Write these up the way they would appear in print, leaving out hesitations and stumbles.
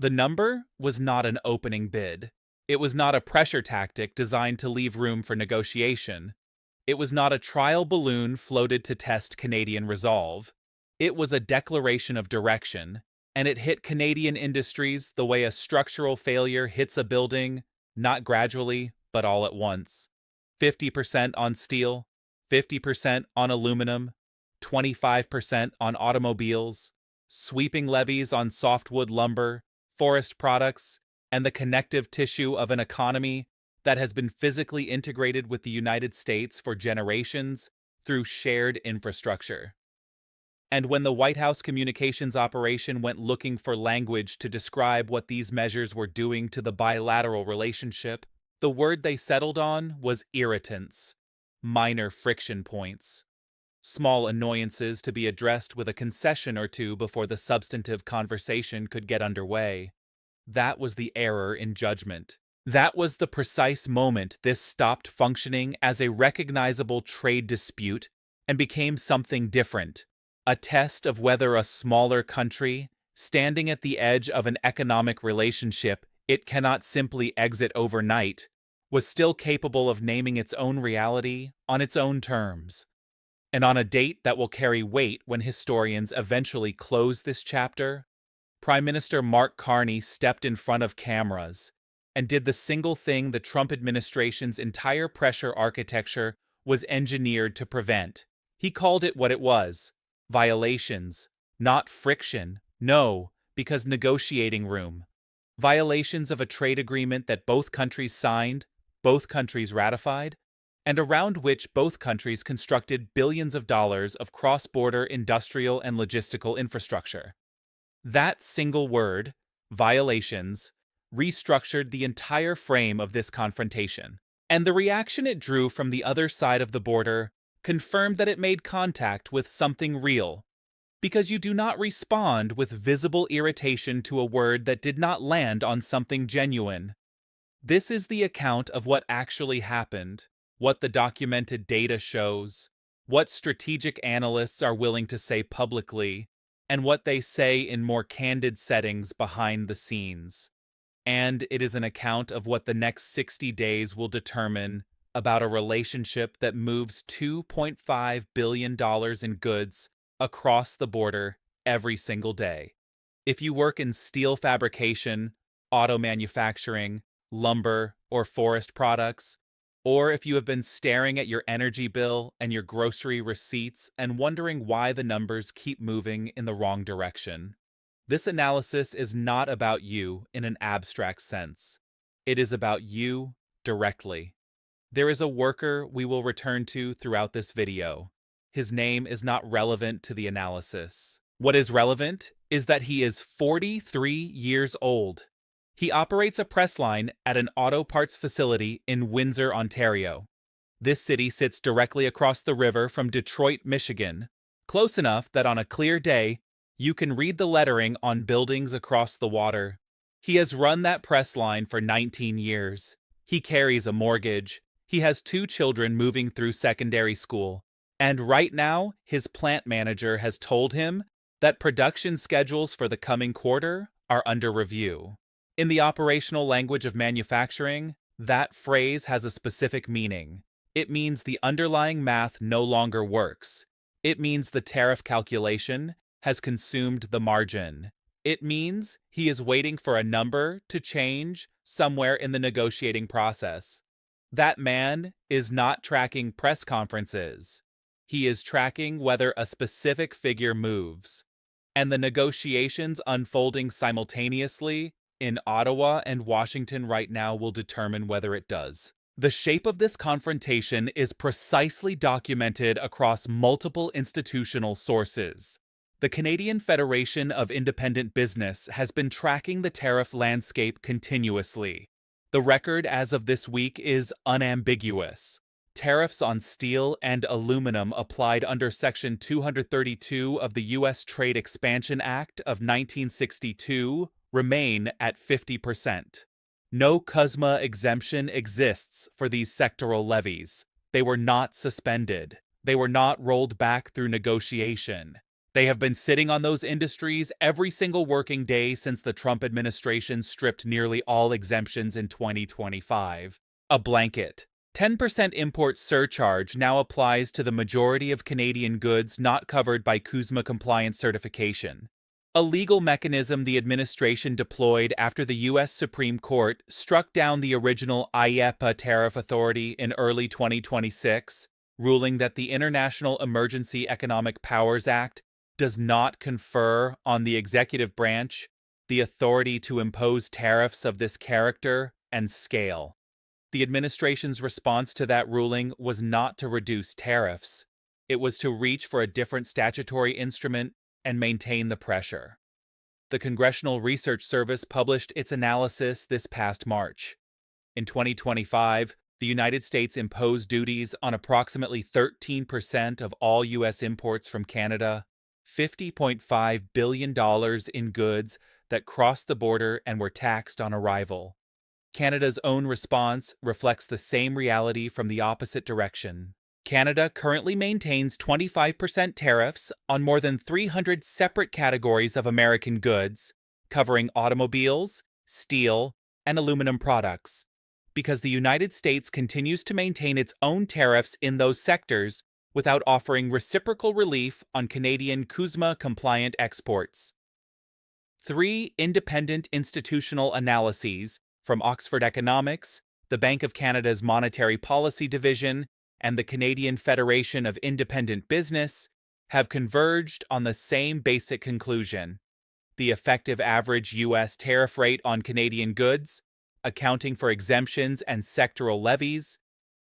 The number was not an opening bid. It was not a pressure tactic designed to leave room for negotiation. It was not a trial balloon floated to test Canadian resolve. It was a declaration of direction, and it hit Canadian industries the way a structural failure hits a building, not gradually, but all at once. 50% on steel, 50% on aluminum, 25% on automobiles, sweeping levies on softwood lumber, forest products, and the connective tissue of an economy that has been physically integrated with the United States for generations through shared infrastructure. And when the White House communications operation went looking for language to describe what these measures were doing to the bilateral relationship, the word they settled on was irritants, minor friction points, small annoyances to be addressed with a concession or two before the substantive conversation could get underway. That was the error in judgment. That was the precise moment this stopped functioning as a recognizable trade dispute and became something different, a test of whether a smaller country, standing at the edge of an economic relationship it cannot simply exit overnight, was still capable of naming its own reality on its own terms. And on a date that will carry weight when historians eventually close this chapter, Prime Minister Carney stepped in front of cameras and did the single thing the Trump administration's entire pressure architecture was engineered to prevent. He called it what it was: violations, not friction, no, because negotiating room. Violations of a trade agreement that both countries signed, both countries ratified, and around which both countries constructed billions of dollars of cross-border industrial and logistical infrastructure. That single word, violations, restructured the entire frame of this confrontation, and the reaction it drew from the other side of the border confirmed that it made contact with something real, because you do not respond with visible irritation to a word that did not land on something genuine. This is the account of what actually happened, what the documented data shows, what strategic analysts are willing to say publicly, and what they say in more candid settings behind the scenes. And it is an account of what the next 60 days will determine about a relationship that moves $2.5 billion in goods across the border every single day. If you work in steel fabrication, auto manufacturing, lumber, or forest products, or if you have been staring at your energy bill and your grocery receipts and wondering why the numbers keep moving in the wrong direction, this analysis is not about you in an abstract sense. It is about you directly. There is a worker we will return to throughout this video. His name is not relevant to the analysis. What is relevant is that he is 43 years old. He operates a press line at an auto parts facility in Windsor, Ontario. This city sits directly across the river from Detroit, Michigan, close enough that on a clear day, you can read the lettering on buildings across the water. He has run that press line for 19 years. He carries a mortgage. He has 2 children moving through secondary school. And right now, his plant manager has told him that production schedules for the coming quarter are under review. In the operational language of manufacturing, that phrase has a specific meaning. It means the underlying math no longer works. It means the tariff calculation has consumed the margin. It means he is waiting for a number to change somewhere in the negotiating process. That man is not tracking press conferences. He is tracking whether a specific figure moves. And the negotiations unfolding simultaneously in Ottawa and Washington right now will determine whether it does. The shape of this confrontation is precisely documented across multiple institutional sources. The Canadian Federation of Independent Business has been tracking the tariff landscape continuously. The record as of this week is unambiguous. Tariffs on steel and aluminum applied under Section 232 of the U.S. Trade Expansion Act of 1962 remain at 50%. No CUSMA exemption exists for these sectoral levies. They were not suspended. They were not rolled back through negotiation. They have been sitting on those industries every single working day since the Trump administration stripped nearly all exemptions in 2025. A blanket 10% import surcharge now applies to the majority of Canadian goods not covered by CUSMA compliance certification, a legal mechanism the administration deployed after the U.S. Supreme Court struck down the original IEEPA tariff authority in early 2026, ruling that the International Emergency Economic Powers Act does not confer on the executive branch the authority to impose tariffs of this character and scale. The administration's response to that ruling was not to reduce tariffs. It was to reach for a different statutory instrument and maintain the pressure. The Congressional Research Service published its analysis this past March. In 2025, the United States imposed duties on approximately 13% of all U.S. imports from Canada, $50.5 billion in goods that crossed the border and were taxed on arrival. Canada's own response reflects the same reality from the opposite direction. Canada currently maintains 25% tariffs on more than 300 separate categories of American goods, covering automobiles, steel, and aluminum products, because the United States continues to maintain its own tariffs in those sectors without offering reciprocal relief on Canadian CUSMA-compliant exports. 3 independent institutional analyses from Oxford Economics, the Bank of Canada's Monetary Policy Division, and the Canadian Federation of Independent Business have converged on the same basic conclusion. The effective average U.S. tariff rate on Canadian goods, accounting for exemptions and sectoral levies,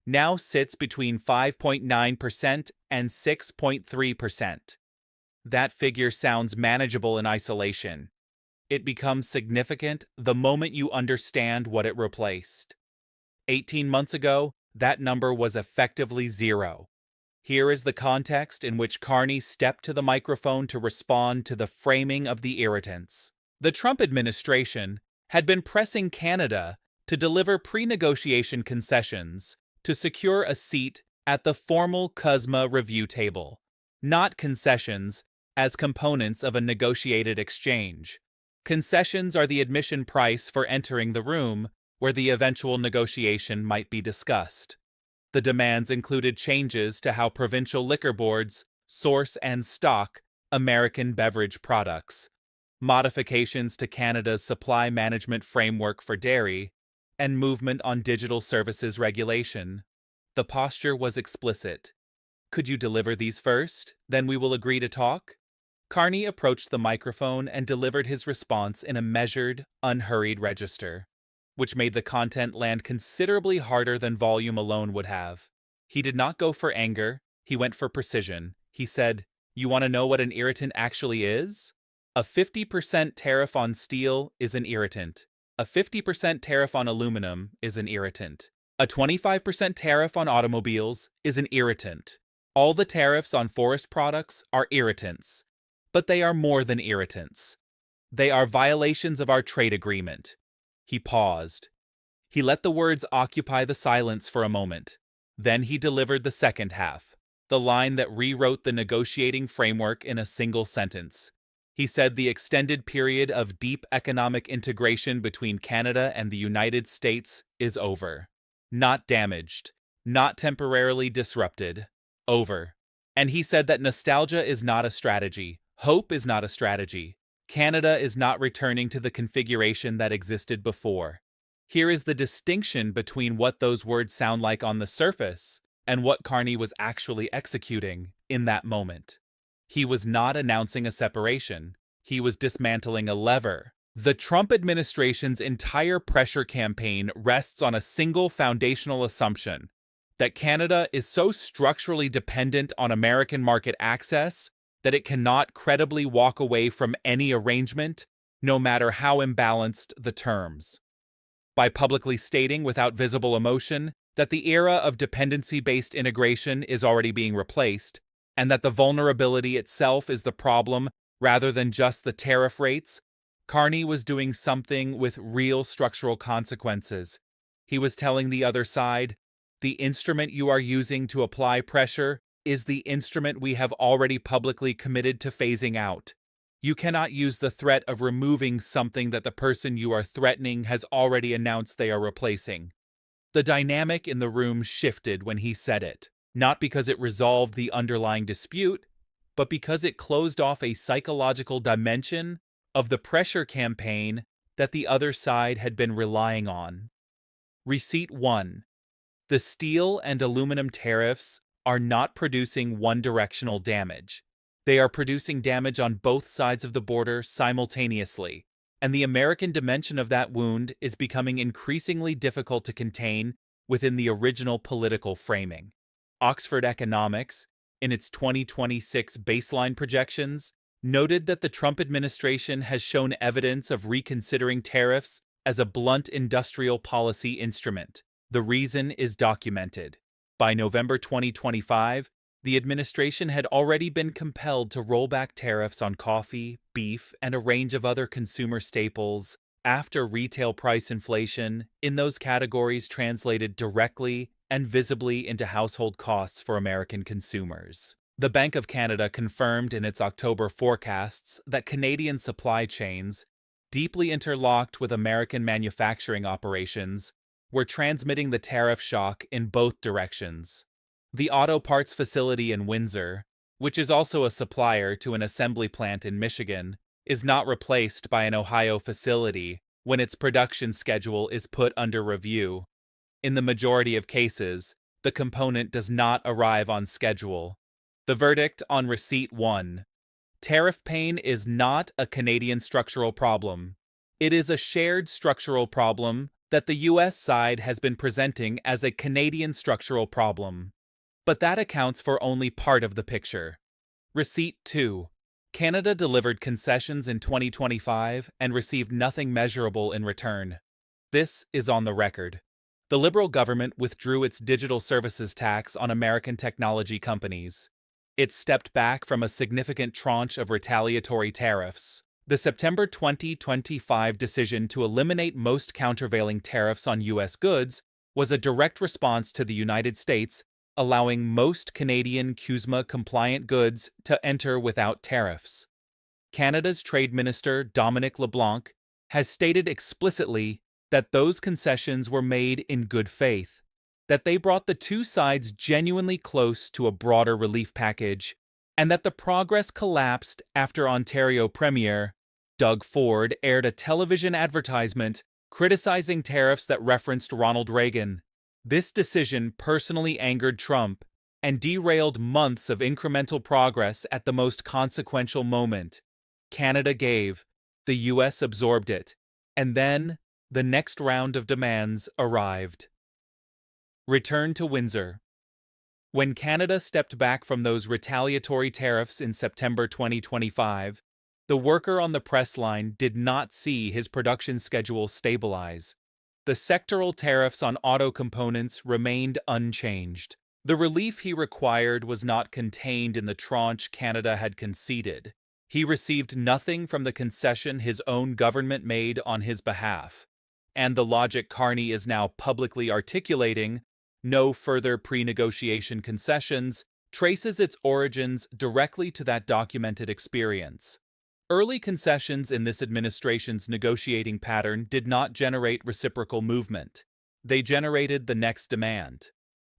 now sits between 5.9% and 6.3%. That figure sounds manageable in isolation. It becomes significant the moment you understand what it replaced. 18 months ago, that number was effectively 0. Here is the context in which Carney stepped to the microphone to respond to the framing of the irritants. The Trump administration had been pressing Canada to deliver pre-negotiation concessions to secure a seat at the formal CUSMA review table, not concessions as components of a negotiated exchange. Concessions are the admission price for entering the room where the eventual negotiation might be discussed. The demands included changes to how provincial liquor boards source and stock American beverage products, modifications to Canada's supply management framework for dairy, and movement on digital services regulation. The posture was explicit. Could you deliver these first? Then we will agree to talk? Carney approached the microphone and delivered his response in a measured, unhurried register, which made the content land considerably harder than volume alone would have. He did not go for anger, he went for precision. He said, "You want to know what an irritant actually is? A 50% tariff on steel is an irritant. A 50% tariff on aluminum is an irritant. A 25% tariff on automobiles is an irritant. All the tariffs on forest products are irritants. But they are more than irritants. They are violations of our trade agreement." He paused. He let the words occupy the silence for a moment. Then he delivered the second half, the line that rewrote the negotiating framework in a single sentence. He said the extended period of deep economic integration between Canada and the United States is over. Not damaged, not temporarily disrupted. Over. And he said that nostalgia is not a strategy. Hope is not a strategy. Canada is not returning to the configuration that existed before. Here is the distinction between what those words sound like on the surface and what Carney was actually executing in that moment. He was not announcing a separation. He was dismantling a lever. The Trump administration's entire pressure campaign rests on a single foundational assumption: that Canada is so structurally dependent on American market access that it cannot credibly walk away from any arrangement, no matter how imbalanced the terms. By publicly stating without visible emotion that the era of dependency-based integration is already being replaced, and that the vulnerability itself is the problem rather than just the tariff rates, Carney was doing something with real structural consequences. He was telling the other side, the instrument you are using to apply pressure is the instrument we have already publicly committed to phasing out. You cannot use the threat of removing something that the person you are threatening has already announced they are replacing. The dynamic in the room shifted when he said it, not because it resolved the underlying dispute, but because it closed off a psychological dimension of the pressure campaign that the other side had been relying on. Receipt 1. The steel and aluminum tariffs are not producing one-directional damage. They are producing damage on both sides of the border simultaneously, and the American dimension of that wound is becoming increasingly difficult to contain within the original political framing. Oxford Economics, in its 2026 baseline projections, noted that the Trump administration has shown evidence of reconsidering tariffs as a blunt industrial policy instrument. The reason is documented. By November 2025, the administration had already been compelled to roll back tariffs on coffee, beef, and a range of other consumer staples after retail price inflation in those categories translated directly and visibly into household costs for American consumers. The Bank of Canada confirmed in its October forecasts that Canadian supply chains, deeply interlocked with American manufacturing operations, were transmitting the tariff shock in both directions. The auto parts facility in Windsor, which is also a supplier to an assembly plant in Michigan, is not replaced by an Ohio facility when its production schedule is put under review. In the majority of cases, the component does not arrive on schedule. The verdict on Receipt 1. Tariff pain is not a Canadian structural problem. It is a shared structural problem that the U.S. side has been presenting as a Canadian structural problem. But that accounts for only part of the picture. Receipt 2. Canada delivered concessions in 2025 and received nothing measurable in return. This is on the record. The Liberal government withdrew its digital services tax on American technology companies. It stepped back from a significant tranche of retaliatory tariffs. The September 2025 decision to eliminate most countervailing tariffs on U.S. goods was a direct response to the United States allowing most Canadian CUSMA-compliant goods to enter without tariffs. Canada's Trade Minister Dominic LeBlanc has stated explicitly that those concessions were made in good faith, that they brought the two sides genuinely close to a broader relief package, and that the progress collapsed after Ontario Premier Doug Ford aired a television advertisement criticizing tariffs that referenced Ronald Reagan. This decision personally angered Trump and derailed months of incremental progress at the most consequential moment. Canada gave, the U.S. absorbed it, and then the next round of demands arrived. Return to Windsor. When Canada stepped back from those retaliatory tariffs in September 2025, the worker on the press line did not see his production schedule stabilize. The sectoral tariffs on auto components remained unchanged. The relief he required was not contained in the tranche Canada had conceded. He received nothing from the concession his own government made on his behalf. And the logic Carney is now publicly articulating, no further pre-negotiation concessions, traces its origins directly to that documented experience. Early concessions in this administration's negotiating pattern did not generate reciprocal movement. They generated the next demand.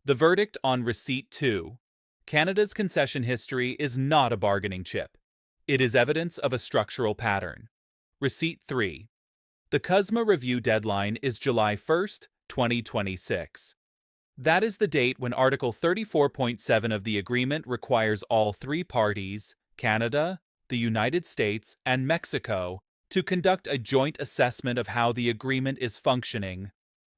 The verdict on Receipt 2. Canada's concession history is not a bargaining chip. It is evidence of a structural pattern. Receipt 3. The CUSMA review deadline is July 1, 2026. That is the date when Article 34.7 of the agreement requires all three parties, Canada, the United States, and Mexico, to conduct a joint assessment of how the agreement is functioning.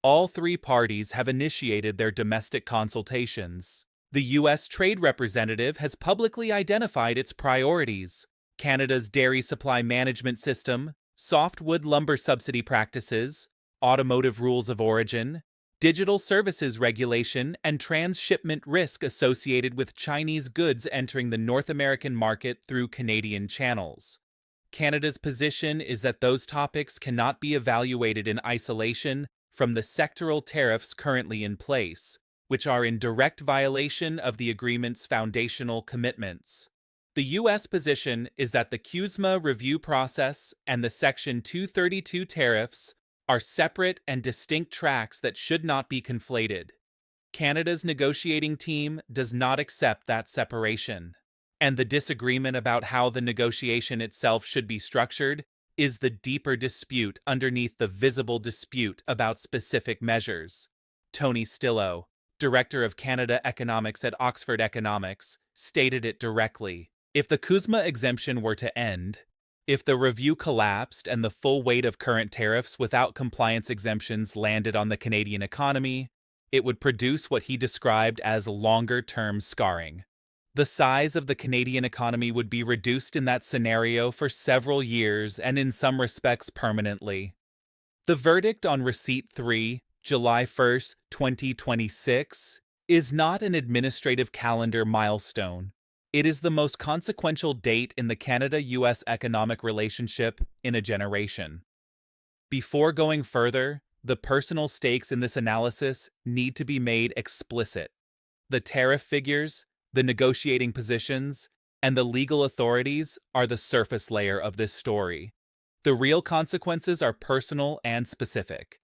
All three parties have initiated their domestic consultations. The U.S. Trade Representative has publicly identified its priorities: Canada's dairy supply management system, softwood lumber subsidy practices, automotive rules of origin, digital services regulation, and transshipment risk associated with Chinese goods entering the North American market through Canadian channels. Canada's position is that those topics cannot be evaluated in isolation from the sectoral tariffs currently in place. which are in direct violation of the agreement's foundational commitments. The U.S. position is that the CUSMA review process and the Section 232 tariffs are separate and distinct tracks that should not be conflated. Canada's negotiating team does not accept that separation, and the disagreement about how the negotiation itself should be structured is the deeper dispute underneath the visible dispute about specific measures. Tony Stillo, Director of Canada Economics at Oxford Economics, stated it directly. If the CUSMA exemption were to end, if the review collapsed and the full weight of current tariffs without compliance exemptions landed on the Canadian economy, it would produce what he described as longer-term scarring. The size of the Canadian economy would be reduced in that scenario for several years and in some respects permanently. The verdict on Receipt 3, July 1, 2026, is not an administrative calendar milestone. It is the most consequential date in the Canada-US economic relationship in a generation. Before going further, the personal stakes in this analysis need to be made explicit. The tariff figures, the negotiating positions, and the legal authorities are the surface layer of this story. The real consequences are personal and specific.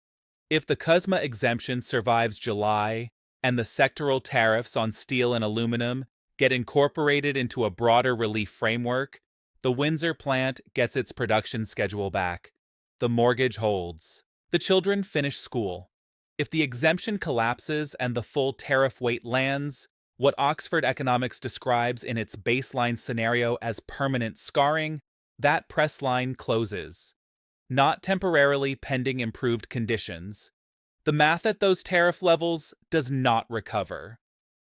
If the CUSMA exemption survives July, and the sectoral tariffs on steel and aluminum get incorporated into a broader relief framework, the Windsor plant gets its production schedule back. The mortgage holds. The children finish school. If the exemption collapses and the full tariff weight lands, what Oxford Economics describes in its baseline scenario as permanent scarring, that press line closes. Not temporarily pending improved conditions. The math at those tariff levels does not recover.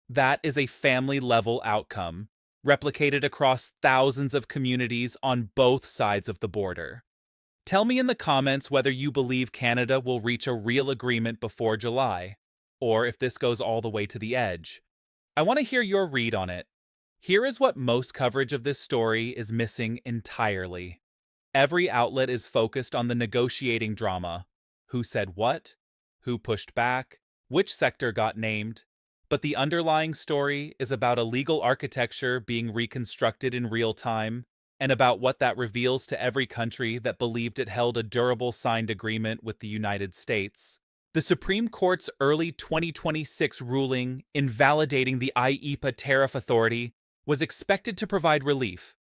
That is a family-level outcome, replicated across thousands of communities on both sides of the border. Tell me in the comments whether you believe Canada will reach a real agreement before July, or if this goes all the way to the edge. I want to hear your read on it. Here is what most coverage of this story is missing entirely. Every outlet is focused on the negotiating drama. Who said what? Who pushed back? Which sector got named? But the underlying story is about a legal architecture being reconstructed in real time, and about what that reveals to every country that believed it held a durable signed agreement with the United States. The Supreme Court's early 2026 ruling invalidating the IEEPA tariff authority was expected to provide relief.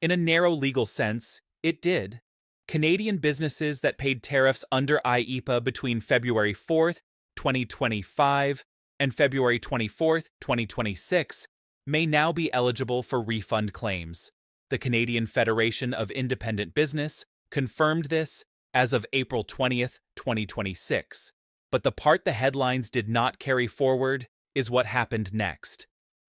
In a narrow legal sense, it did. Canadian businesses that paid tariffs under IEEPA between February 4, 2025 and February 24, 2026 may now be eligible for refund claims. The Canadian Federation of Independent Business confirmed this as of April 20, 2026. But the part the headlines did not carry forward is what happened next.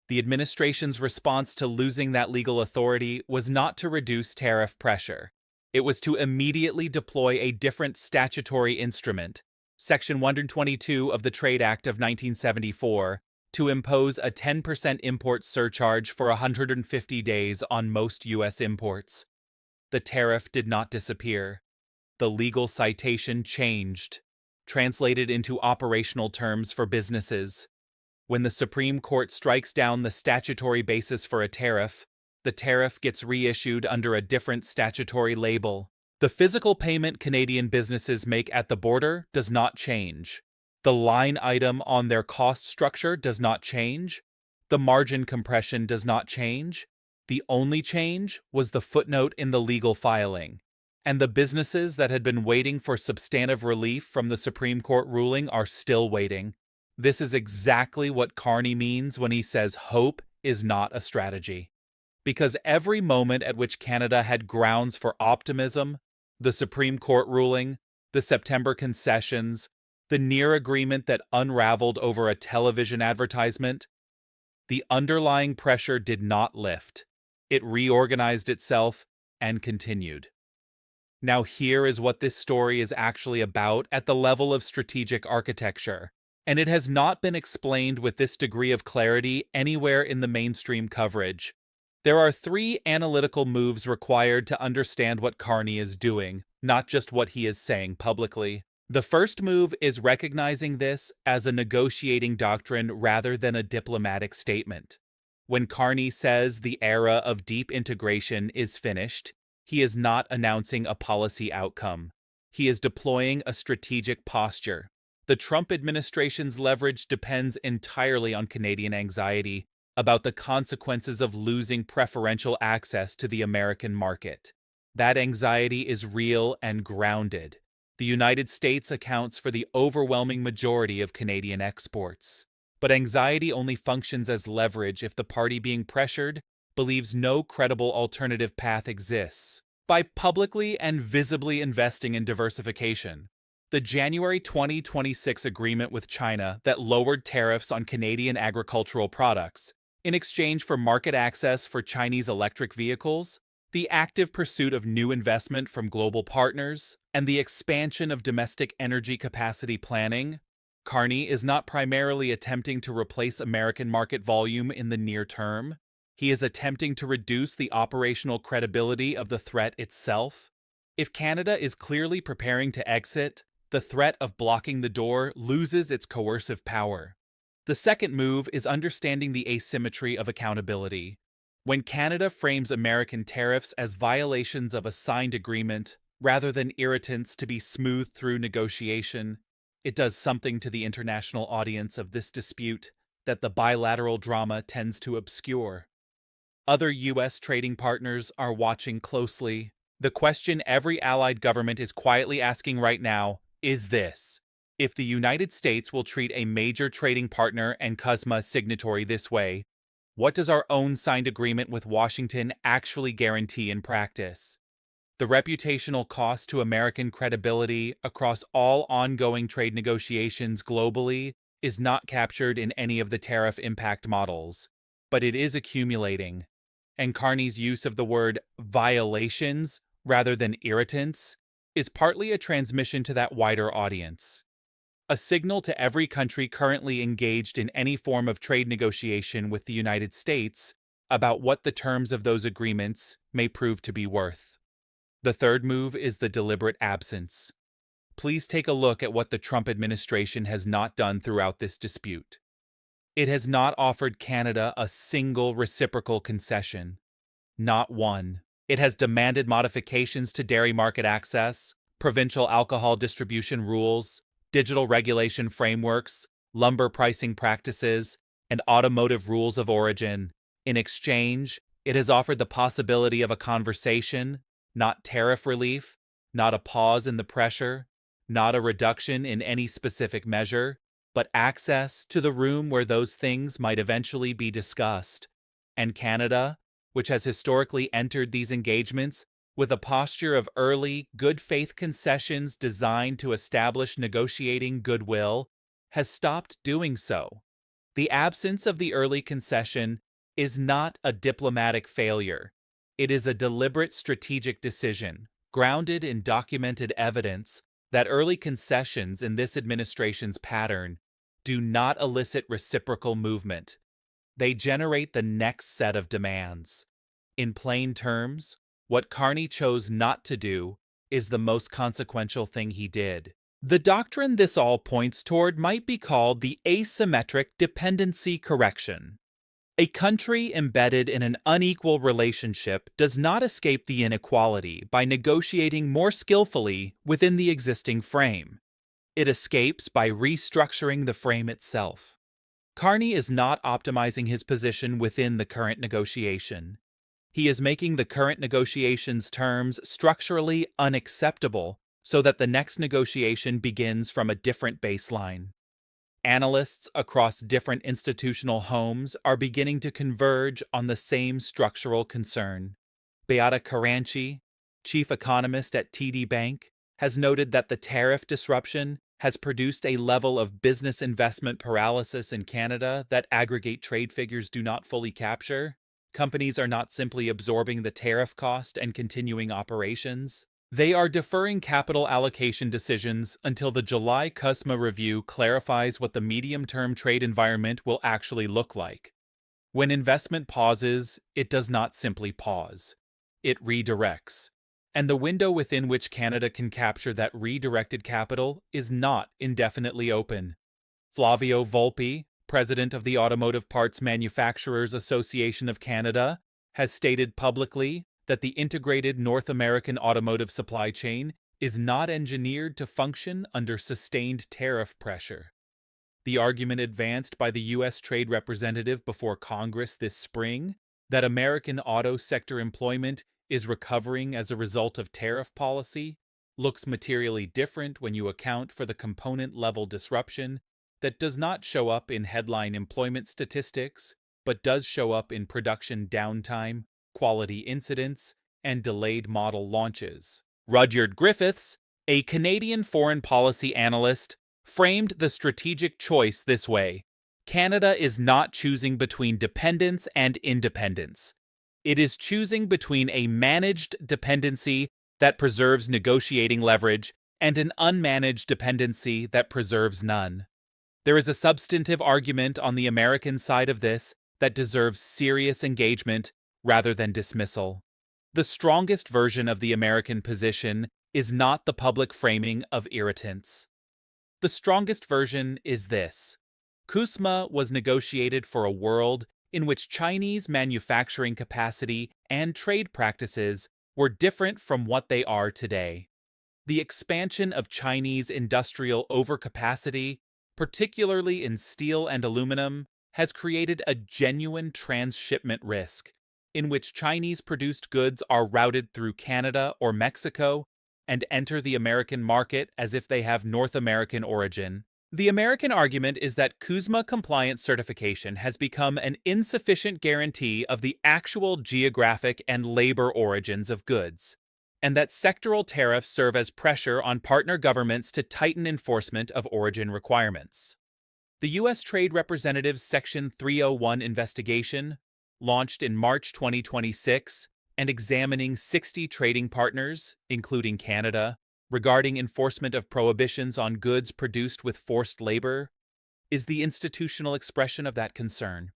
The administration's response to losing that legal authority was not to reduce tariff pressure. It was to immediately deploy a different statutory instrument, Section 122 of the Trade Act of 1974, to impose a 10% import surcharge for 150 days on most U.S. imports. The tariff did not disappear. The legal citation changed, translated into operational terms for businesses. When the Supreme Court strikes down the statutory basis for a tariff, the tariff gets reissued under a different statutory label. The physical payment Canadian businesses make at the border does not change. The line item on their cost structure does not change. The margin compression does not change. The only change was the footnote in the legal filing. And the businesses that had been waiting for substantive relief from the Supreme Court ruling are still waiting. This is exactly what Carney means when he says hope is not a strategy. Because every moment at which Canada had grounds for optimism, the Supreme Court ruling, the September concessions, the near agreement that unraveled over a television advertisement, the underlying pressure did not lift. It reorganized itself and continued. Now here is what this story is actually about at the level of strategic architecture, and it has not been explained with this degree of clarity anywhere in the mainstream coverage. There are 3 analytical moves required to understand what Carney is doing, not just what he is saying publicly. The first move is recognizing this as a negotiating doctrine rather than a diplomatic statement. When Carney says the era of deep integration is finished, he is not announcing a policy outcome. He is deploying a strategic posture. The Trump administration's leverage depends entirely on Canadian anxiety about the consequences of losing preferential access to the American market. That anxiety is real and grounded. The United States accounts for the overwhelming majority of Canadian exports. But anxiety only functions as leverage if the party being pressured believes no credible alternative path exists. By publicly and visibly investing in diversification, the January 2026 agreement with China that lowered tariffs on Canadian agricultural products in exchange for market access for Chinese electric vehicles, the active pursuit of new investment from global partners, and the expansion of domestic energy capacity planning, Carney is not primarily attempting to replace American market volume in the near term. He is attempting to reduce the operational credibility of the threat itself. If Canada is clearly preparing to exit, the threat of blocking the door loses its coercive power. The second move is understanding the asymmetry of accountability. When Canada frames American tariffs as violations of a signed agreement rather than irritants to be smoothed through negotiation, it does something to the international audience of this dispute that the bilateral drama tends to obscure. Other U.S. trading partners are watching closely. The question every allied government is quietly asking right now is this: if the United States will treat a major trading partner and CUSMA signatory this way, what does our own signed agreement with Washington actually guarantee in practice? The reputational cost to American credibility across all ongoing trade negotiations globally is not captured in any of the tariff impact models, but it is accumulating. And Carney's use of the word violations rather than irritants is partly a transmission to that wider audience. A signal to every country currently engaged in any form of trade negotiation with the United States about what the terms of those agreements may prove to be worth. The third move is the deliberate absence. Please take a look at what the Trump administration has not done throughout this dispute. It has not offered Canada a single reciprocal concession. Not one. It has demanded modifications to dairy market access, provincial alcohol distribution rules, digital regulation frameworks, lumber pricing practices, and automotive rules of origin. In exchange, it has offered the possibility of a conversation, not tariff relief, not a pause in the pressure, not a reduction in any specific measure, but access to the room where those things might eventually be discussed. And Canada, which has historically entered these engagements with a posture of early, good-faith concessions designed to establish negotiating goodwill, has stopped doing so. The absence of the early concession is not a diplomatic failure. It is a deliberate strategic decision, grounded in documented evidence, that early concessions in this administration's pattern do not elicit reciprocal movement. They generate the next set of demands. In plain terms, what Carney chose not to do is the most consequential thing he did. The doctrine this all points toward might be called the asymmetric dependency correction. A country embedded in an unequal relationship does not escape the inequality by negotiating more skillfully within the existing frame. It escapes by restructuring the frame itself. Carney is not optimizing his position within the current negotiation. He is making the current negotiation's terms structurally unacceptable so that the next negotiation begins from a different baseline. Analysts across different institutional homes are beginning to converge on the same structural concern. Beata Caranci, chief economist at TD Bank, has noted that the tariff disruption has produced a level of business investment paralysis in Canada that aggregate trade figures do not fully capture. Companies are not simply absorbing the tariff cost and continuing operations. They are deferring capital allocation decisions until the July CUSMA review clarifies what the medium-term trade environment will actually look like. When investment pauses, it does not simply pause. It redirects. And the window within which Canada can capture that redirected capital is not indefinitely open. Flavio Volpi, president of the Automotive Parts Manufacturers Association of Canada, has stated publicly that the integrated North American automotive supply chain is not engineered to function under sustained tariff pressure. The argument advanced by the U.S. trade representative before Congress this spring that American auto sector employment is recovering as a result of tariff policy looks materially different when you account for the component-level disruption that does not show up in headline employment statistics, but does show up in production downtime, quality incidents, and delayed model launches. Rudyard Griffiths, a Canadian foreign policy analyst, framed the strategic choice this way: Canada is not choosing between dependence and independence. It is choosing between a managed dependency that preserves negotiating leverage and an unmanaged dependency that preserves none. There is a substantive argument on the American side of this that deserves serious engagement rather than dismissal. The strongest version of the American position is not the public framing of irritants. The strongest version is this: CUSMA was negotiated for a world in which Chinese manufacturing capacity and trade practices were different from what they are today. The expansion of Chinese industrial overcapacity, particularly in steel and aluminum, has created a genuine transshipment risk, in which Chinese-produced goods are routed through Canada or Mexico and enter the American market as if they have North American origin. The American argument is that CUSMA compliance certification has become an insufficient guarantee of the actual geographic and labor origins of goods, and that sectoral tariffs serve as pressure on partner governments to tighten enforcement of origin requirements. The U.S. Trade Representative's Section 301 investigation, launched in March 2026 and examining 60 trading partners, including Canada, regarding enforcement of prohibitions on goods produced with forced labor, is the institutional expression of that concern.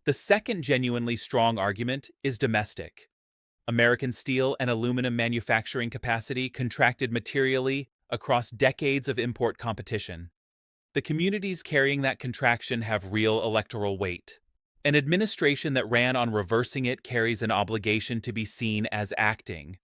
The second genuinely strong argument is domestic. American steel and aluminum manufacturing capacity contracted materially across decades of import competition. The communities carrying that contraction have real electoral weight. An administration that ran on reversing it carries an obligation to be seen as acting.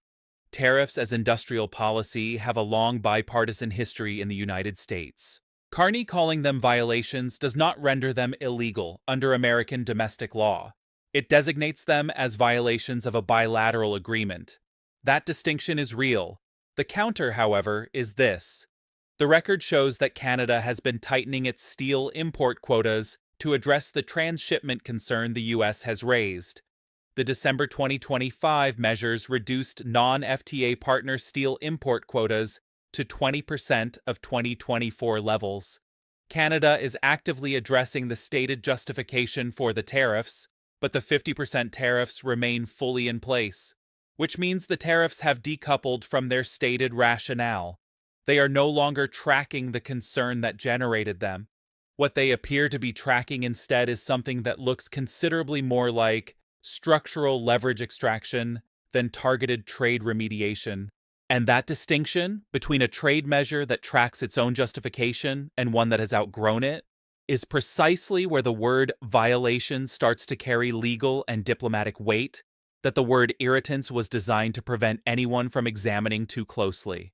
Tariffs as industrial policy have a long bipartisan history in the United States. Carney calling them violations does not render them illegal under American domestic law. It designates them as violations of a bilateral agreement. That distinction is real. The counter, however, is this: the record shows that Canada has been tightening its steel import quotas to address the transshipment concern the U.S. has raised. The December 2025 measures reduced non-FTA partner steel import quotas to 20% of 2024 levels. Canada is actively addressing the stated justification for the tariffs, but the 50% tariffs remain fully in place, which means the tariffs have decoupled from their stated rationale. They are no longer tracking the concern that generated them. What they appear to be tracking instead is something that looks considerably more like structural leverage extraction than targeted trade remediation. And that distinction between a trade measure that tracks its own justification and one that has outgrown it is precisely where the word violation starts to carry legal and diplomatic weight that the word irritants was designed to prevent anyone from examining too closely.